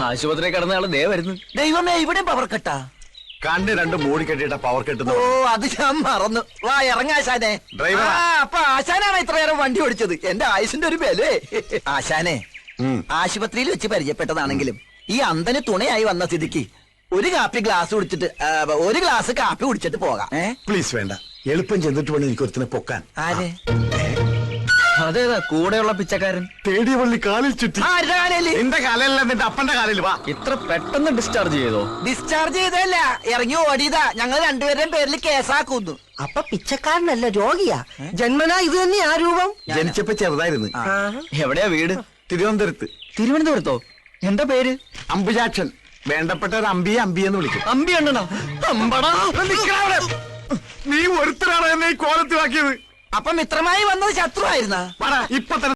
ആശുപത്രി കിടന്ന ആള് ദേ വരുന്നു. ദൈവമേ, ഇവിടെ പവർ കട്ടാ. കണ്ണ് രണ്ട് മൂടി കെട്ടിയിട്ട പവർ കെട്ടുന്നു. ഓ, അത് ഞാൻ മറന്നു. വാ ഇറങ്ങാശാനെ. അപ്പൊ ആശാനാണ് ഇത്രയേരം വണ്ടി ഓടിച്ചത്. എന്റെ ആയുസിന്റെ ഒരു ബലേ. ആശാനെ, ആശുപത്രിയിൽ വെച്ച് പരിചയപ്പെട്ടതാണെങ്കിലും ഈ അന്തന് തുണയായി വന്ന സ്ഥിതിക്ക് ഒരു ഗ്ലാസ് കാപ്പി കുടിച്ചിട്ട് പോകാം. പ്ലീസ് വേണ്ട, എളുപ്പം ചെന്നിട്ട് വേണം എനിക്ക് ഒരുത്തിനെ പൊക്കാൻ. ആരെ? അതേതാ കൂടെയുള്ള പിച്ചക്കാരൻ? തേടിയ പള്ളി കാലിൽ ചുറ്റി. നിന്റെ കാലല്ല, നിന്റെ അപ്പന്റെ കാലിൽ. വാ. ഇത്ര പെട്ടെന്ന് ഡിസ്ചാർജ് ചെയ്തോ? ഡിസ്ചാർജ് ചെയ്തല്ല, ഇറങ്ങി ഓടിയതാ. ഞങ്ങൾ രണ്ടുപേരുടെയും പേരിൽ കേസാക്കുന്നു. അപ്പൊ പിച്ചക്കാരനല്ല, രോഗിയാ. ജന്മനാ ഇത് തന്നെയാ രൂപം. ജനിച്ചപ്പോ ചെറുതായിരുന്നു. എവിടെയാ വീട്? തിരുവനന്തപുരത്ത്. തിരുവനന്തപുരത്തോ? എന്താ പേര്? അമ്പുജാക്ഷൻ. വേണ്ടപ്പെട്ട ഒരു അമ്പിയെന്ന് വിളിക്കും. അമ്പി അണ്ണനാ? അമ്പടാ. നീ ഒരുത്തരാണ് എന്നെ ഈ കോലത്തിലാക്കിയത്. അപ്പൊ മിത്രമായി വന്നത് ശത്രു ആയിരുന്നാ? ഇപ്പൊ തന്നെ